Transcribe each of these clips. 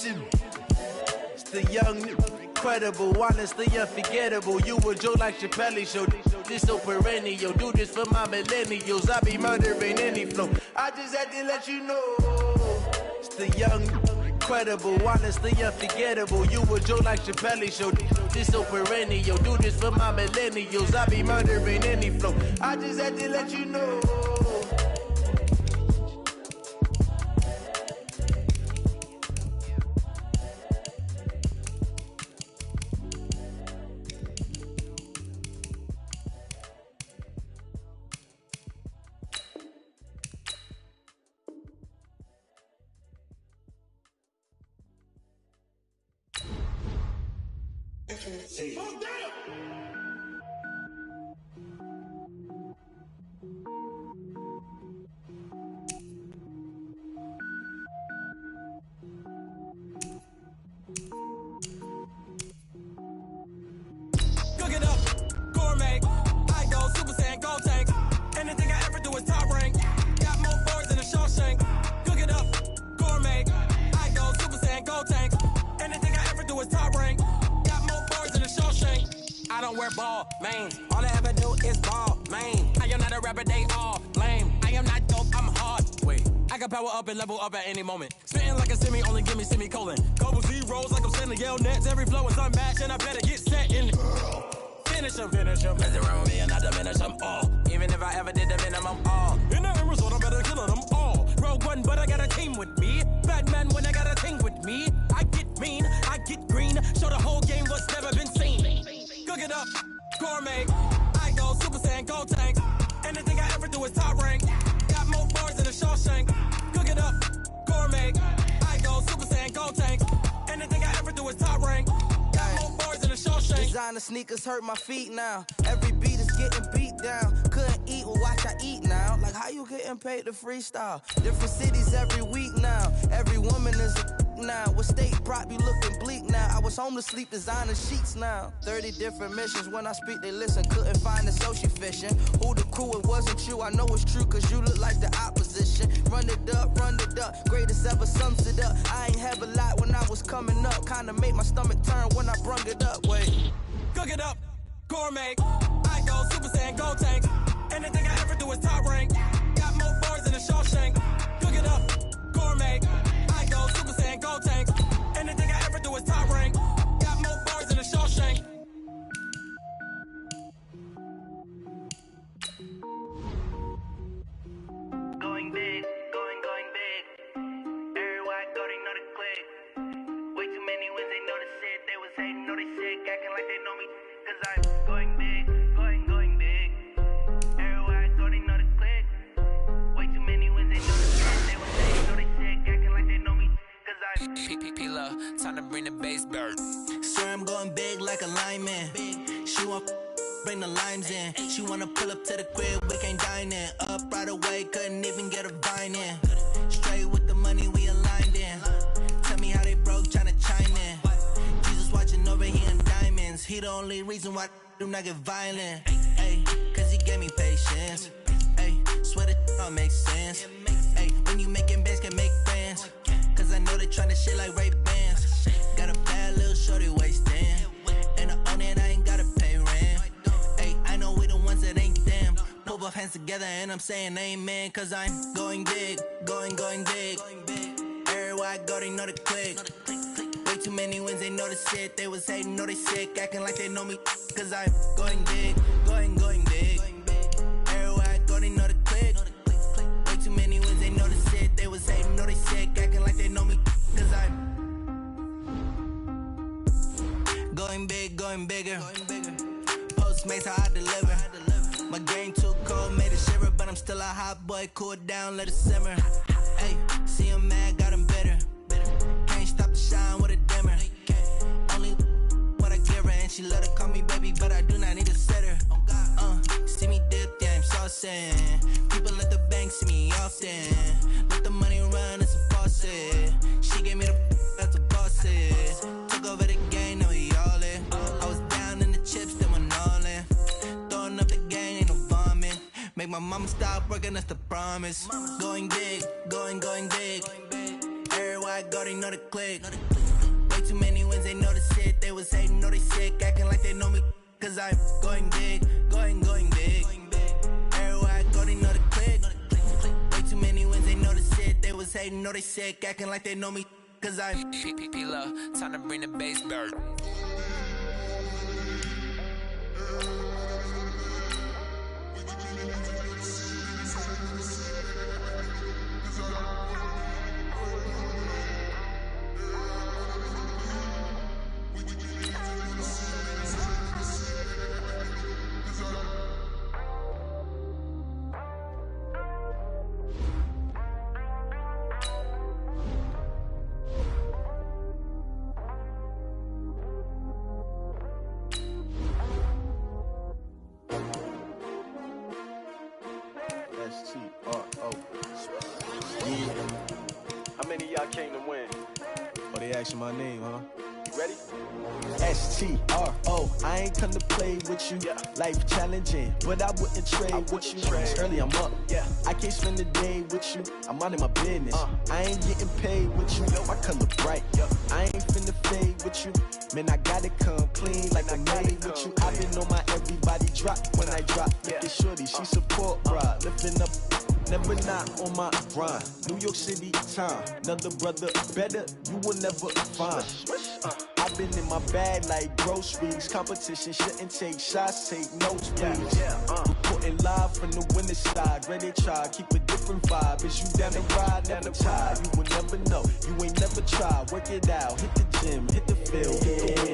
mission. It's the young, incredible, honestly unforgettable. You a joke like Chappelle Show. This so perennial. Do this for my millennials. I be murdering any flow. I just had to let you know. It's the young, incredible, honestly unforgettable. You a joke like Chappelle Show. This so perennial. Do this for my millennials. I be murdering any flow. I just had to let you know. See. Cook it up, gourmet. I go Super Saiyan, gold tank. Anything I ever do is top rank. Got more boards than a Shawshank. Cook it up, gourmet. I go Super Saiyan, gold tank. Anything I ever do is top rank. I don't wear ball, man. All I ever do is ball, man. I am not a rapper, they all lame. I am not dope, I'm hard. Wait, I can power up and level up at any moment. Spitting like a semi, only give me semicolon. Couple zeros like I'm sending yell nets. Every flow is unmatched and I better get set in. Finish them, finish them. Mess around with me and I diminish them all. Even if I ever did the minimum all. In the result, I better kill them all. Rogue One, but I got a team with me. Batman when I got a team with me. I get mean, I get green. Show the whole game what's never been seen. Cook it up, gourmet. I go Super Saiyan, gold tank. Anything I ever do is top rank. Got more bars than a Shawshank. Cook it up, gourmet. I go Super Saiyan, gold tank. Anything I ever do is top rank. Got more bars than a Shawshank. Designer sneakers hurt my feet now. Every beat is getting beat down. Couldn't eat, well watch I eat now. Like how you getting paid to freestyle? Different cities every week now. Every woman is a now. With state prop, you looking bleak now. I was home to sleep, designer sheets now. 30 different missions, when I speak they listen. Couldn't find it, so she fishing. Who the crew, it wasn't you. I know it's true, cause you look like the opposition. Run it up, greatest ever sums it up. I ain't have a lot when I was coming up. Kinda made my stomach turn when I brung it up. Wait. Cook it up, gourmet. I go Super Saiyan, gold tank. Anything I ever do is top rank. Got more bars than a Shawshank. Cook it up, gourmet. I go Super Saiyan, gold tank. Anything I ever do is top rank. Got more bars than a Shawshank. Going big, going big. Everywhere I go, they know the click. Way too many wins, they know the shit. They was hating, know they sick, acting like they know me. Cause I'm going big, going big. Everywhere I go, they know the click. Way too many wins, they know the shit. They was hating, know they sick, acting like they know me. Cause I'm P-P-P-Love, time to bring the bass bird. Swear I'm going big like a lineman. She want bring the limes in. She wanna pull up to the crib, we can't dine in. Up right away, couldn't even get a vine in. Straight with the money we aligned in. Tell me how they broke, tryna chime in. Jesus watching over here in diamonds. He the only reason why do not get violent. Ay, cause he gave me patience. Ay, swear that don't make sense. Ay, when you making bands, can make friends. Cause I know they tryna shit like Ray Bans. Got a bad little shorty wasting. And I own it, I ain't gotta pay rent. Ay, I know we the ones that ain't them. Pull both hands together and I'm saying amen. Cause I'm going big, going big. Everywhere I go, they know the click. Way too many wins, they know the shit. They was hating, know they sick, acting like they know me. Cause I'm going big, going big. Everywhere I go, they know the click. Way too many wins, they know the shit. They was hating, know they sick, acting like they know me. Cause I'm going bigger. Postmates how I deliver. My game too cold, made it shiver. But I'm still a hot boy, cool down, let it simmer. Hey, see him mad, got him bitter. Can't stop the shine with a dimmer. Only what I give her, and she love to call me baby, but I do not need a sitter. See me dip, yeah, I'm saucing. People at the bank see me often. Let the money run, it's a faucet. She gave me the that's a boss is. Took over the game, now we all in. I was down in the chips, then went all in. Throwing up the gang, ain't no vomit. Make my mama stop working, that's the promise. Going big, going big. Everywhere I Everywhere I go, they know the click. Way too many wins, they know the shit. They was hating, know they sick, acting like they know me. Cause I'm going big, going big. Everywhere I go, they know the click. Way too many wins, they know the shit. They was hating, know they sick, acting like they know me. Cause I'm P-P-P-Love, time to bring the bass bird. S-T-R-O. Yeah. How many of y'all came to win? Oh, they asking my name, huh? You ready? S-T-R-O. I ain't come to play with you. Yeah. Life challenging, but I wouldn't trade with you. It's early, I'm up. Yeah. I can't spend the day with you. I'm minding my business. I ain't getting paid with you. My color bright. Yeah. I ain't finna fade with you. Man, I gotta come clean like I'm made with you. I've been on my everybody drop when I drop. Look at shorty, she support ride. Lifting up, never not on my grind. New York City time, another brother better, you will never find. I've been in my bag like groceries. Competition shouldn't take shots, take notes, please. Reporting live from the winning side. Ready to try, keep a different vibe. Is you down the ride, never tired. You will never know, you ain't never tried. Work it out, hit the gym, hit the field.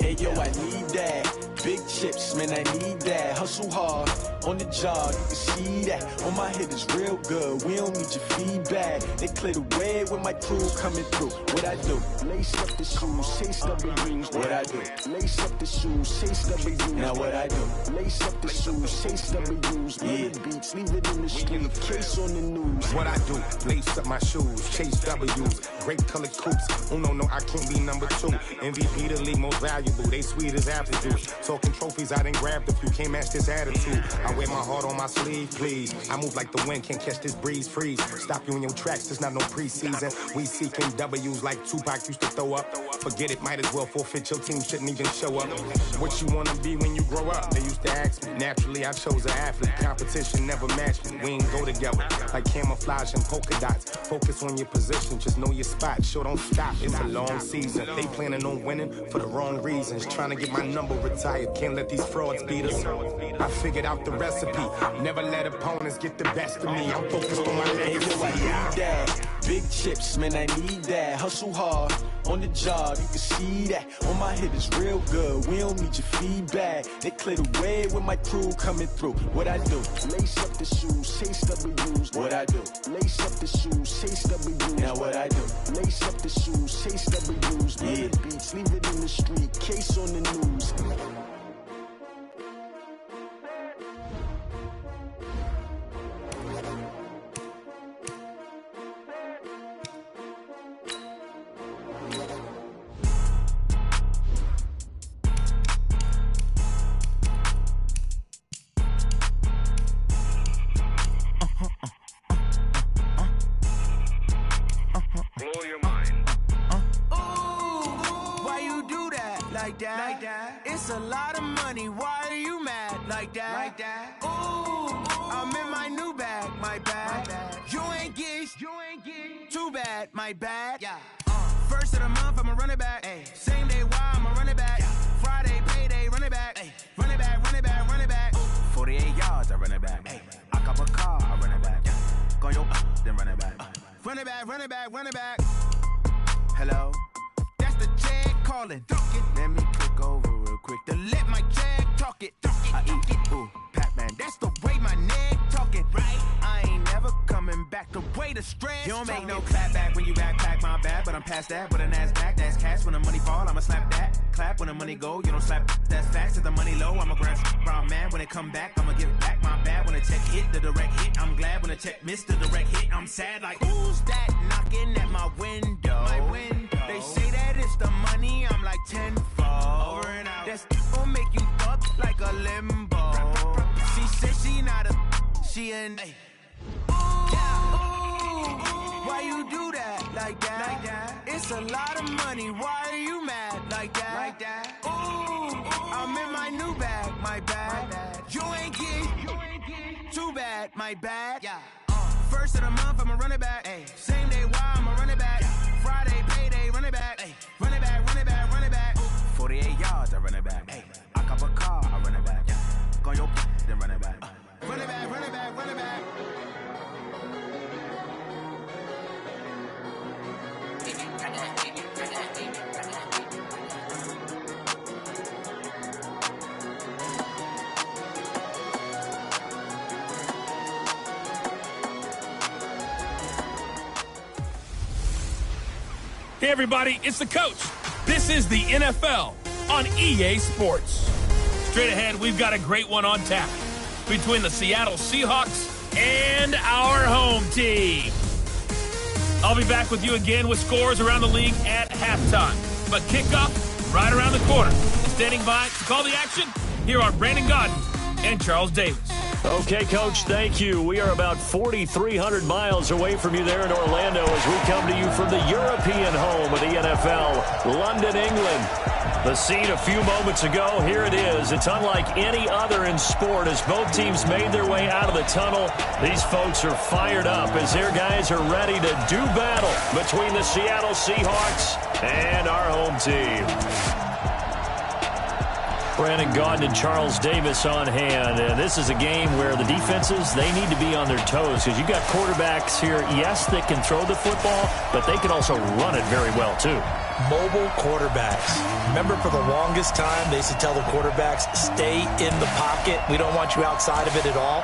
Hey yo, I need that. Big chips, man, I need that. Hustle hard, on the job, you can see that. On my head is real good, we don't need your feedback. They clear the way with my crew coming through. What I do? Lace up the shoes, chase W's. What I do? Lace up the shoes, chase W's. Now what I do? Lace up the shoes, chase W's. Yeah. Beats, leave it in the street, case on the news. What I do? Lace up my shoes, chase W's. Great colored coops. Oh no, I can't be number 2. MVP the league most valuable. They sweet as apple juice. Talking trophies, I didn't grab the few. Can't match this attitude. I wear my heart on my sleeve, please. I move like the wind, can't catch this breeze, freeze. Stop you in your tracks, there's not no preseason. We seeking W's like Tupac used to throw up. Forget it, might as well forfeit, your team shouldn't even show up. What you wanna be when you grow up? They used to ask me. Naturally, I chose an athlete. Competition never matched me. We ain't go together like camouflage and polka dots. Focus on your position, just know your spot. Sure, don't stop, it's a long season. They planning on winning for the wrong reasons. Trying to get my number retired, can't let these frauds beat us. I figured out the recipe. Never let opponents get the best of me. I'm focused on my legacy. I need that. Big chips, man, I need that. Hustle hard, on the job, you can see that. On my head is real good, we don't need your feedback. They clear the way with my crew coming through. What I do? Lace up the shoes, chase W's. What I do? Lace up the shoes, chase W's. Now what I do? Lace up the shoes, chase W's. Yeah. Beats, leave it in the street, case on the news. It's a lot of money, why are you mad like that? Ooh, I'm in my new bag, my bad. You ain't get too bad, my bad. Yeah. First of the month, I'ma run it back. Ay. Same day, why I'ma run it back. Friday, payday, run it back. Ay. Run it back, run it back, run it back. 48 yards, I run it back. Ay. I cop a car, I run it back. Go yo, then run it back. Run it back, run it back, run it back. Hello? That's the check calling. Let me click over real quick to let my check talk it. I eat it, ooh, Pac-Man. That's the way my neck talking. Right? I ain't never coming back the way the stress. You don't make no clap back when you backpack, my bad. But I'm past that with an ass back. That's cash when the money fall. I'ma slap that. Clap when the money go. You don't slap. That's facts. If the money low, I'ma grab brown man. When it come back, I'ma give back my bad. When the check hit, the direct hit. I'm glad when the check missed the direct hit. I'm sad like who's that knocking at my window? My window. They say that it's the money. I'm like tenfold. Over and out. That's gon' make you fuck like a limbo. She said she not a. She an. Ooh, why you do that like that? It's a lot of money, why are you mad like that? Ooh, I'm in my new bag, my bad. You ain't get too bad, my bad. Yeah. First of the month, I'ma run it back. Ay. Same day, why I'ma run it back. Friday, payday, run it back. Ay. Run it back, run it back, run it back. 48 yards, I run it back. Ay. I cop a car, I run it back. Yeah. Go your then run it back. Run it back, run it back, run it back. Hey everybody, it's the coach. This is the NFL on EA Sports. Straight ahead, we've got a great one on tap between the Seattle Seahawks and our home team. I'll be back with you again with scores around the league at halftime. But kickoff right around the corner. Standing by to call the action, here are Brandon Godden and Charles Davis. Okay, Coach, thank you. We are about 4,300 miles away from you there in Orlando as we come to you from the European home of the NFL, London, England. The scene a few moments ago, here it is. It's unlike any other in sport as both teams made their way out of the tunnel. These folks are fired up as their guys are ready to do battle between the Seattle Seahawks and our home team. Brandon Gaudin and Charles Davis on hand. And this is a game where the defenses, they need to be on their toes because you've got quarterbacks here, yes, that can throw the football, but they can also run it very well, too. Mobile quarterbacks. Remember, for the longest time, they used to tell the quarterbacks, stay in the pocket. We don't want you outside of it at all.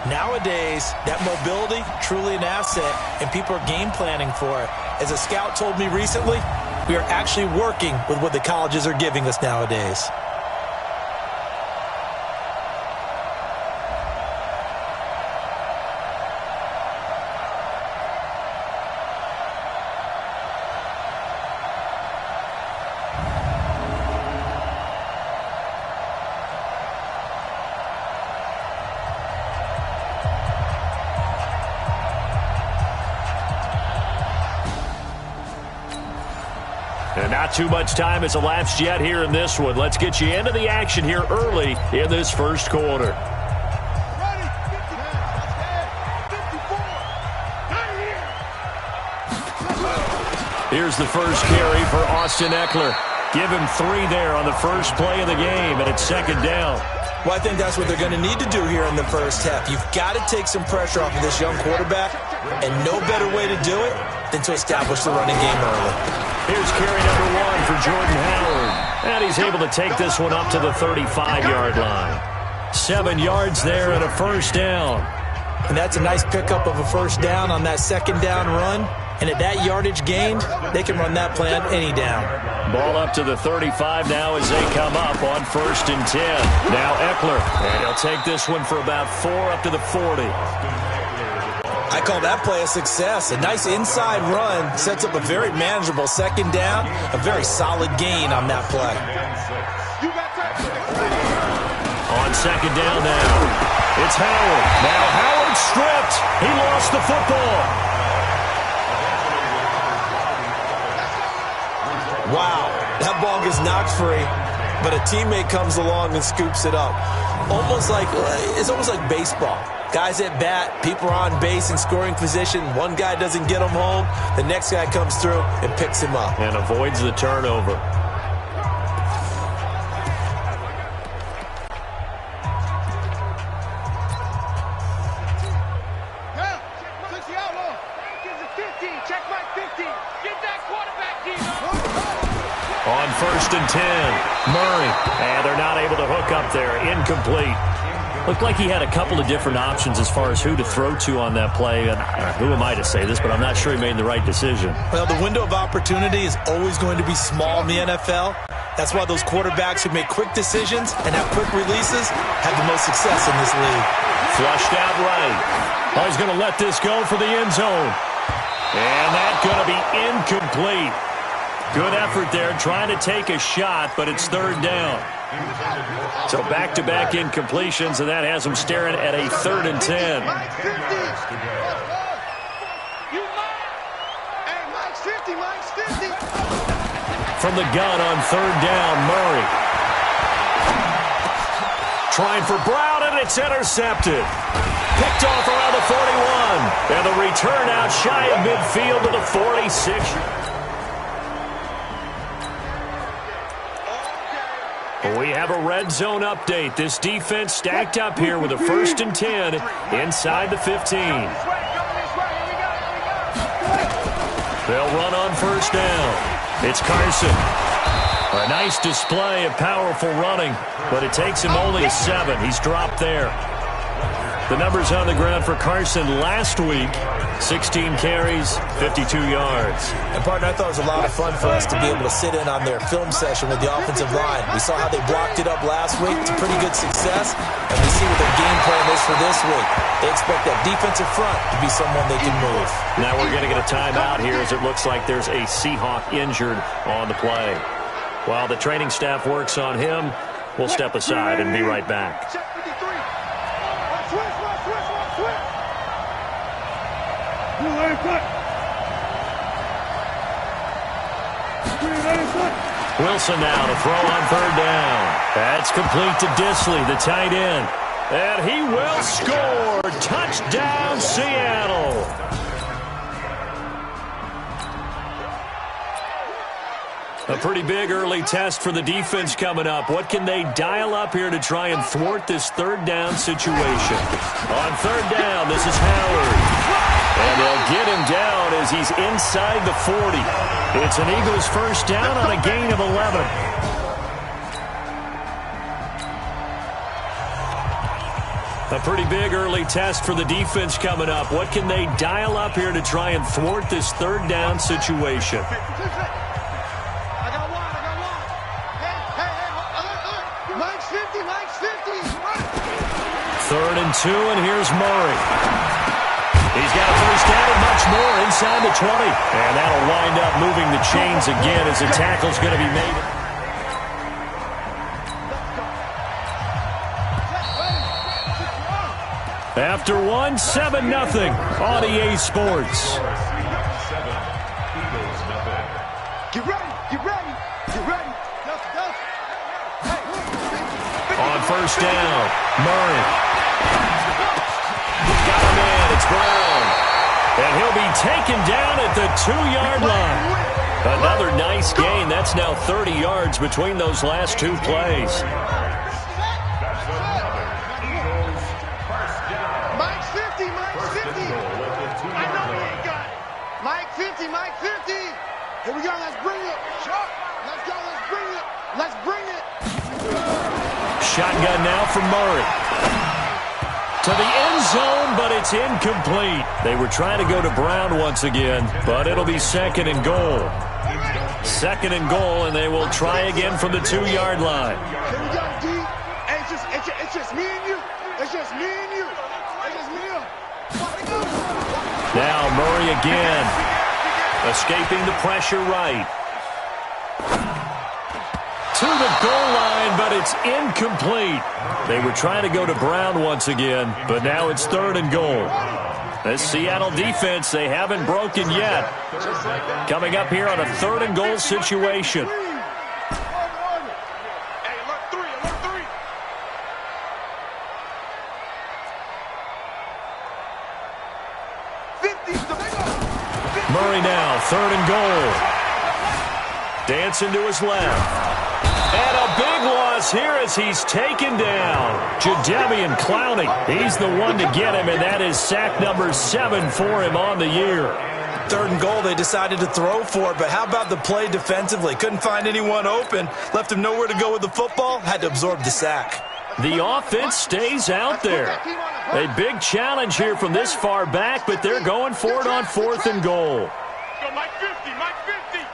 Nowadays, that mobility, truly an asset, and people are game planning for it. As a scout told me recently, we are actually working with what the colleges are giving us nowadays. And not too much time has elapsed yet here in this one. Let's get you into the action here early in this first quarter. Here's the first carry for Austin Eckler. Give him 3 there on the first play of the game, and it's second down. Well, I think that's what they're going to need to do here in the first half. You've got to take some pressure off of this young quarterback, and no better way to do it than to establish the running game early. Here's carry number 1 for Jordan Howard. And he's able to take this one up to the 35-yard line. 7 yards there and a first down. And that's a nice pickup of a first down on that second down run. And at that yardage gained, they can run that play on any down. Ball up to the 35 now as they come up on 1st and 10. Now Eckler, and he'll take this one for about 4 up to the 40. I call that play a success. A nice inside run sets up a very manageable second down, a very solid gain on that play. On second down now, it's Howard. Now Howard stripped. He lost the football. Wow, that ball gets knocked free, but a teammate comes along and scoops it up. It's almost like baseball. Guys at bat, people are on base in scoring position. One guy doesn't get him home. The next guy comes through and picks him up. And avoids the turnover. On 1st and 10, Murray. And they're not able to hook up there. Incomplete. Looked like he had a couple of different options as far as who to throw to on that play. And who am I to say this, but I'm not sure he made the right decision. Well, the window of opportunity is always going to be small in the NFL. That's why those quarterbacks who make quick decisions and have quick releases have the most success in this league. Flushed out right. Oh, he's going to let this go for the end zone. And that's going to be incomplete. Good effort there, trying to take a shot, but it's 3rd down. So back-to-back incompletions, and that has them staring at a 3rd and 10. Hey, Mike's 50, Mike's 50. from the gun on third down. Murray trying for Brown, and it's intercepted. Picked off around the 41. And the return out shy of midfield to the 46. We have a red zone update. This defense stacked up here with a 1st and 10 inside the 15. They'll run on first down. It's Carson. A nice display of powerful running, but it takes him only a 7. He's dropped there. The numbers on the ground for Carson last week, 16 carries, 52 yards. And, partner, I thought it was a lot of fun for us to be able to sit in on their film session with the offensive line. We saw how they blocked it up last week. It's a pretty good success, and we see what their game plan is for this week. They expect that defensive front to be someone they can move. Now we're going to get a timeout here as it looks like there's a Seahawk injured on the play. While the training staff works on him, we'll step aside and be right back. Wilson now to throw on third down. That's complete to Disley, the tight end. And he will score. Touchdown, Seattle. A pretty big early test for the defense coming up. What can they dial up here to try and thwart this third down situation? On third down, this is Howard. And they'll get him down as he's inside the 40. It's an Eagles first down on a gain of 11. A pretty big early test for the defense coming up. What can they dial up here to try and thwart this third down situation? Third and 2, and here's Murray. He's got a first down and much more inside the 20. And that'll wind up moving the chains again as the tackle's going to be made. After 1, 7-0 on EA Sports. Get ready, get ready, get ready. On first down, Murray. Got him in, it's Brown. And he'll be taken down at the 2-yard line. Another nice gain. That's now 30 yards between those last 2 plays. Mike 50, Mike 50. I know he ain't got it. Mike 50, Mike 50. Here we go, let's bring it. Let's go, let's bring it. Let's bring it. Shotgun now from Murray. To the end zone, but it's incomplete. They were trying to go to Brown once again, but it'll be 2nd and goal. 2nd and goal, and they will try again from the 2-yard line. Here we go, D. It's just me and you. It's just me and you. It's just me and you. Now Murray again. Escaping the pressure right. To the goal line, but it's incomplete. They were trying to go to Brown once again, but now it's 3rd and goal. This Seattle defense, they haven't broken yet. Coming up here on a 3rd and goal situation. Murray now, 3rd and goal. Dancing to his left. And a big loss here as he's taken down. Jadeveon Clowney, he's the one to get him, and that is sack number 7 for him on the year. 3rd and goal, they decided to throw for it, but how about the play defensively? Couldn't find anyone open, left him nowhere to go with the football, had to absorb the sack. The offense stays out there. A big challenge here from this far back, but they're going for it on 4th and goal. Go Mike 50, Mike 50.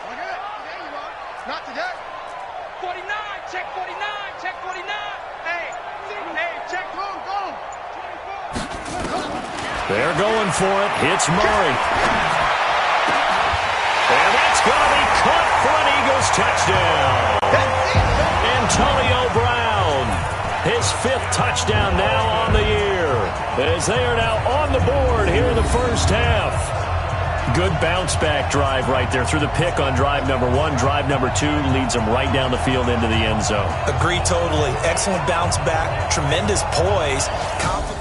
Not today. 49, check 49, check 49. Hey, check, go. They're going for it. It's Murray. And that's going to be caught for an Eagles touchdown. Antonio Brown, his 5th touchdown now on the year, as they are now on the board here in the first half. Good bounce-back drive right there through the pick on drive number 1. Drive number 2 leads them right down the field into the end zone. Agree totally. Excellent bounce back. Tremendous poise. Confident.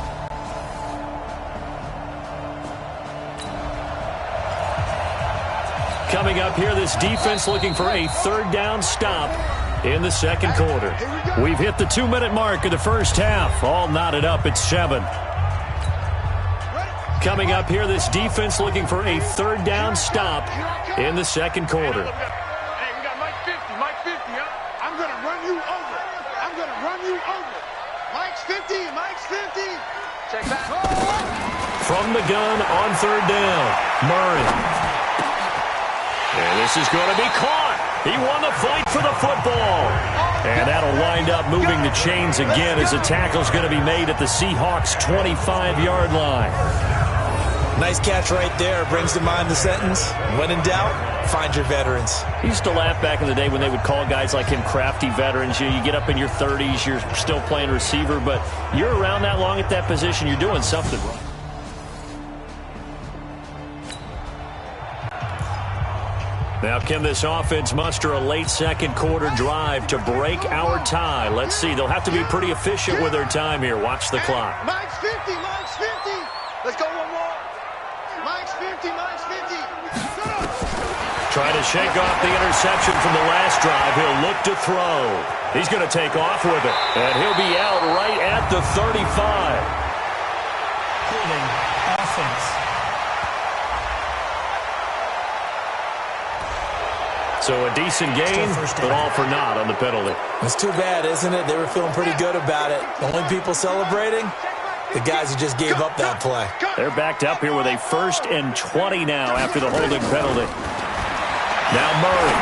Coming up here, this defense looking for a third down stop in the second quarter. We've hit the 2-minute mark of the first half. All knotted up at 7. Coming up here, this defense looking for a third down stop in the second quarter. Hey, we got Mike 50. Mike 50, huh? I'm going to run you over. I'm going to run you over. Mike's 50. Mike's 50. Check back. From the gun on third down, Murray. And this is going to be caught. He won the fight for the football. And that'll wind up moving the chains again as the tackle's going to be made at the Seahawks' 25-yard line. Nice catch right there. Brings to mind the sentence, when in doubt, find your veterans. He used to laugh back in the day when they would call guys like him crafty veterans. You get up in your 30s, you're still playing receiver, but you're around that long at that position, you're doing something right. Now, can this offense muster a late second quarter drive to break our tie? Let's see. They'll have to be pretty efficient with their time here. Watch the clock. Mike's 50. Mike's 50. Let's go one more. Mike's 50. Mike's 50. Trying to shake off the interception from the last drive. He'll look to throw. He's going to take off with it. And he'll be out right at the 35. Holding offense. So a decent gain, but all for naught on the penalty. It's too bad, isn't it? They were feeling pretty good about it. The only people celebrating, the guys who just gave up that play. They're backed up here with a 1st and 20 now after the holding penalty. Now Murray.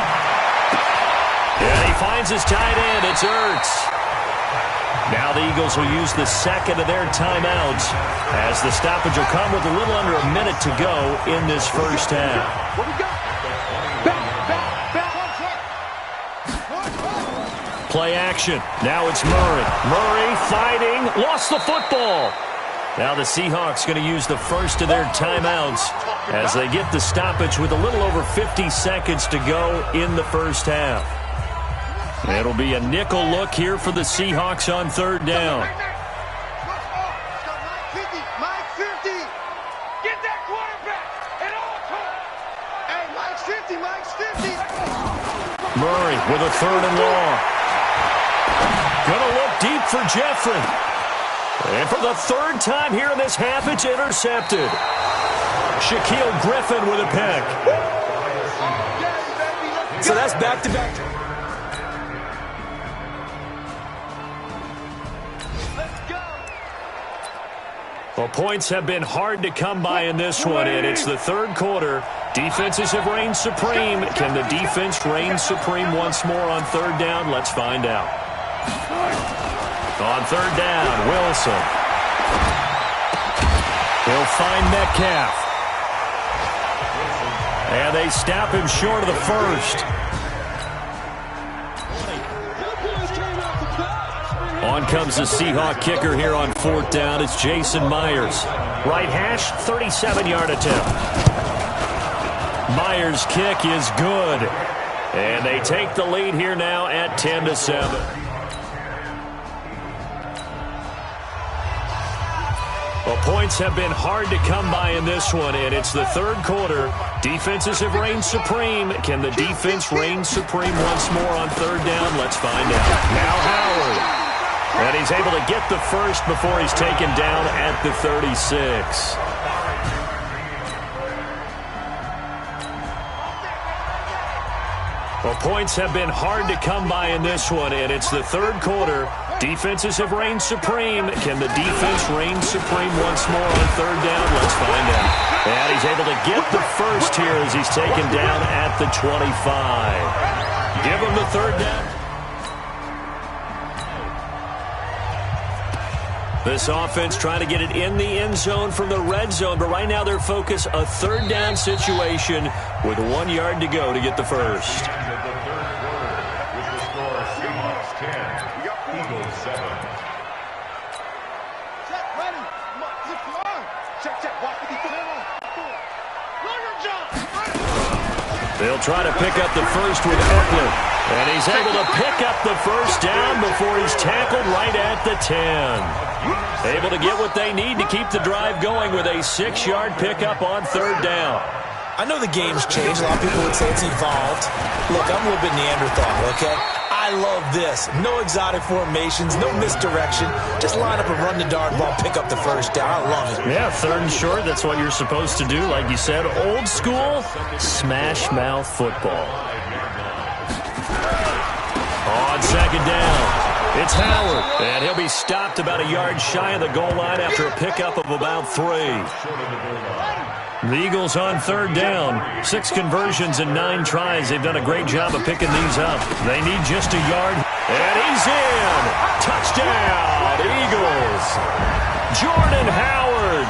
And he finds his tight end. It's Ertz. Now the Eagles will use the second of their timeouts as the stoppage will come with a little under a minute to go in this first half. What we got? Play action. Now it's Murray. Murray fighting. Lost the football. Now the Seahawks going to use the first of their timeouts as they get the stoppage with a little over 50 seconds to go in the first half. It'll be a nickel look here for the Seahawks on third down. Mike 50. Get that quarterback at all times. Hey, Mike's 50. Mike's 50. Murray with a 3rd and long. Gonna look deep for Jeffrey. And for the 3rd time here in this half, it's intercepted. Shaquille Griffin with a pick. So that's back-to-back. Well, points have been hard to come by in this one, and it's the third quarter. Defenses have reigned supreme. Can the defense reign supreme once more on third down? Let's find out. On third down, Wilson. He'll find Metcalf. And they stop him short of the first. On comes the Seahawk kicker here on 4th down. It's Jason Myers. Right hash, 37-yard attempt. Myers' kick is good. And they take the lead here now at 10-7. Well, points have been hard to come by in this one, and it's the third quarter. Defenses have reigned supreme. Can the defense reign supreme once more on third down? Let's find out. Now Howard. And he's able to get the first before he's taken down at the 36. Well, points have been hard to come by in this one, and it's the third quarter. Defenses have reigned supreme. Can the defense reign supreme once more on third down? Let's find out. And he's able to get the first here as he's taken down at the 25. Give him the third down. This offense trying to get it in the end zone from the red zone, but right now their focus, a third down situation with 1 yard to go to get the first. Check, ready. Come on. Check. Watch me. Run your job. They'll try to pick up the first with Eckler. And he's able to pick up the first down before he's tackled right at the 10. Able to get what they need to keep the drive going with a 6-yard pickup on third down. I know the game's changed. A lot of people would say it's evolved. Look, I'm a little bit Neanderthal, okay? I love this. No exotic formations, no misdirection. Just line up and run the darn ball, pick up the first down. I love it. Yeah, third and short, that's what you're supposed to do. Like you said, old school, smash mouth football. On second down, it's Howard. And he'll be stopped about a yard shy of the goal line after a pickup of about 3. The Eagles on third down. 6 conversions and 9 tries. They've done a great job of picking these up. They need just a yard. And he's in. Touchdown, Eagles. Jordan Howard,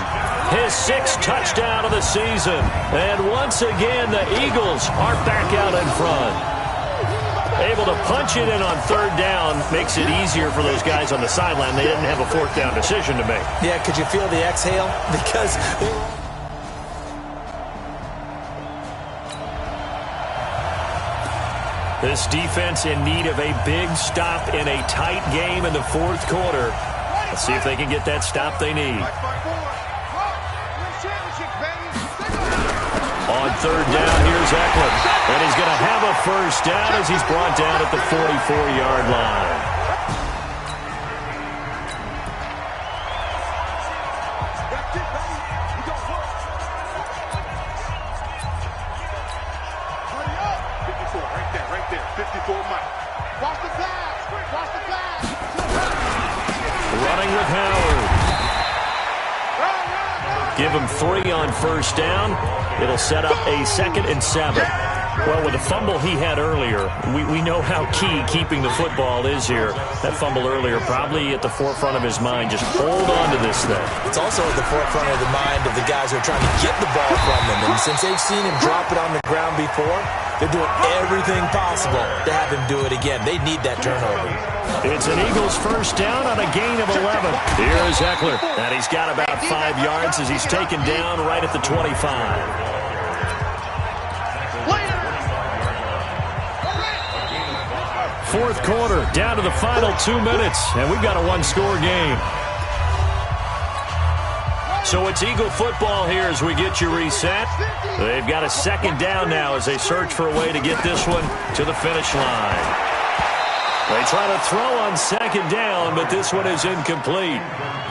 his 6th touchdown of the season. And once again, the Eagles are back out in front. Able to punch it in on third down makes it easier for those guys on the sideline. They didn't have a 4th down decision to make. Yeah, could you feel the exhale? Because this defense in need of a big stop in a tight game in the 4th quarter. Let's see if they can get that stop they need. On third down, here's Eckler. And he's going to have a first down as he's brought down at the 44-yard line. Running with Howard. Give him 3 on first down. It'll set up a 2nd and 7. Well, with the fumble he had earlier, we know how key keeping the football is here. That fumble earlier probably at the forefront of his mind. Just hold on to this thing. It's also at the forefront of the mind of the guys who are trying to get the ball from him. And since they've seen him drop it on the ground before, they're doing everything possible to have him do it again. They need that turnover. It's an Eagles first down on a gain of 11. Here's Eckler. And he's got about 5 yards as he's taken down right at the 25. Fourth quarter, down to the final 2 minutes, and we've got a 1-score game. So it's Eagle football here as we get you reset. They've got a 2nd down now as they search for a way to get this one to the finish line. They try to throw on 2nd down, but this one is incomplete.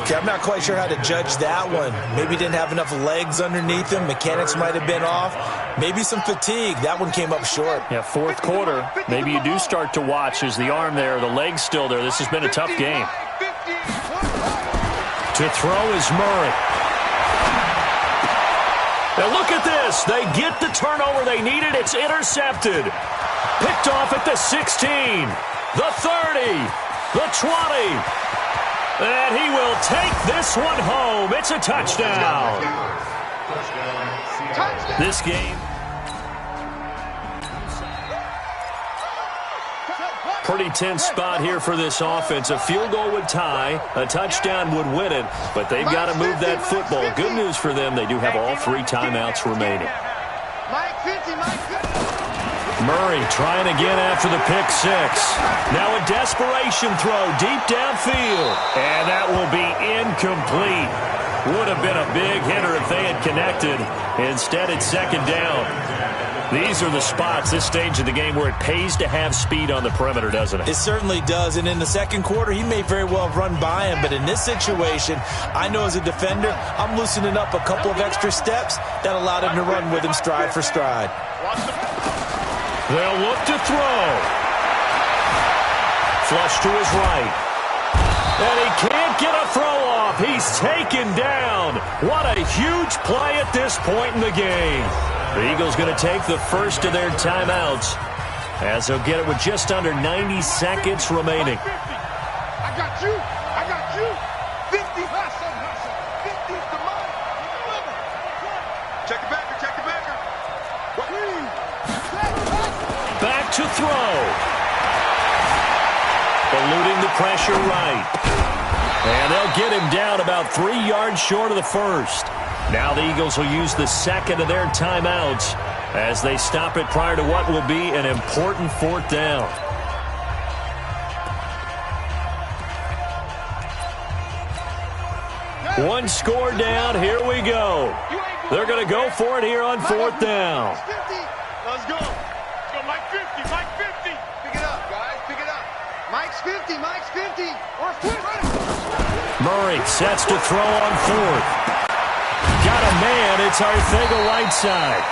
Okay, I'm not quite sure how to judge that one. Maybe didn't have enough legs underneath him. Mechanics might have been off. Maybe some fatigue. That one came up short. Yeah, 4th quarter. Maybe you do start to watch as the arm there, the leg's still there. This has been a tough game. To throw is Murray. Now look at this. They get the turnover they needed. It's intercepted. Picked off at the 16, the 30, the 20. And he will take this one home. It's a touchdown. This game, pretty tense spot here for this offense. A field goal would tie, a touchdown would win it, but they've got to move that football. Good news for them, they do have all 3 timeouts remaining. Murray trying again after the pick 6. Now a desperation throw deep downfield. And that will be incomplete. Would have been a big hitter if they had connected. Instead, it's 2nd down. These are the spots, this stage of the game, where it pays to have speed on the perimeter, doesn't it? It certainly does. And in the 2nd quarter, he may very well have run by him. But in this situation, I know as a defender, I'm loosening up a couple of extra steps that allowed him to run with him stride for stride. They'll look to throw. Flush to his right. And he can't get a throw off. He's taken down. What a huge play at this point in the game. The Eagles going to take the first of their timeouts as they'll get it with just under 90 seconds remaining. I got you. I got you. 50 hustle. 50's the money. Check it back. Check it back. Back to throw. Eluding the pressure right. And they'll get him down about 3 yards short of the first. Now the Eagles will use the 2nd of their timeouts as they stop it prior to what will be an important fourth down. One score down. Here we go. They're going to go for it here on fourth down. Let's go. Let's go, Mike 50, Mike 50. Pick it up, guys. Pick it up. Mike's 50, Mike's 50. We're Murray sets to throw on fourth. Got a man. It's Arcega-Whiteside.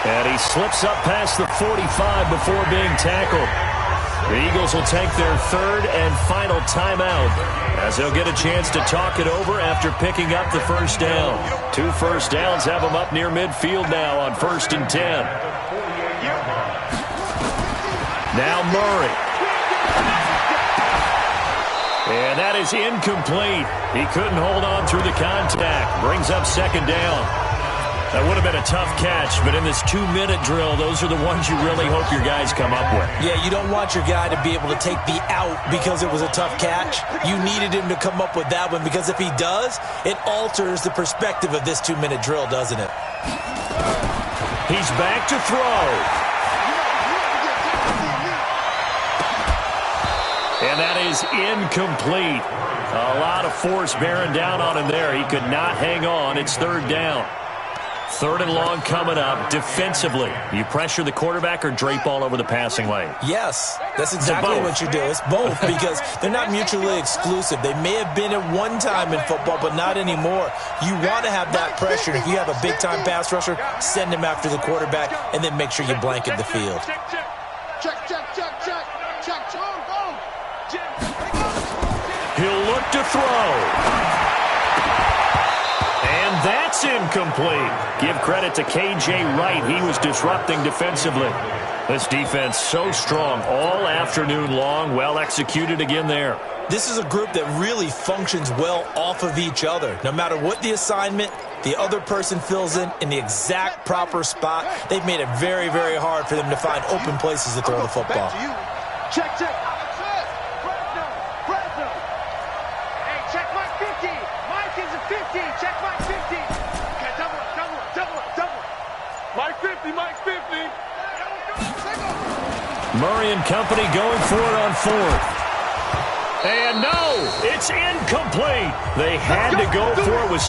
And he slips up past the 45 before being tackled. The Eagles will take their third and final timeout as they'll get a chance to talk it over after picking up the first down. 2 first downs have them up near midfield now on 1st and 10. Now Murray. And that is incomplete. He couldn't hold on through the contact. Brings up second down. That would have been a tough catch, but in this 2-minute drill, those are the ones you really hope your guys come up with. Yeah, you don't want your guy to be able to take the out because it was a tough catch. You needed him to come up with that one because if he does, it alters the perspective of this 2-minute drill, doesn't it? He's back to throw. And that is incomplete. A lot of force bearing down on him there. He could not hang on. It's third down. Third and long coming up. Defensively, you pressure the quarterback or drape all over the passing lane? Yes, that's exactly what you do. It's both because they're not mutually exclusive. They may have been at one time in football, but not anymore. You want to have that pressure. And if you have a big-time pass rusher, send him after the quarterback, and then make sure you blanket the field. Check. He'll look to throw. And that's incomplete. Give credit to K.J. Wright. He was disrupting defensively. This defense so strong all afternoon long. Well executed again there. This is a group that really functions well off of each other. No matter what the assignment, the other person fills in the exact proper spot. They've made it very, very hard for them to find open places to throw the football. Check. Hey, check Mike 50. Mike is a 50. Check Mike 50. Okay, double it. Mike 50, Mike 50. Murray and company going for it on fourth. And no, it's incomplete. They had to go for it with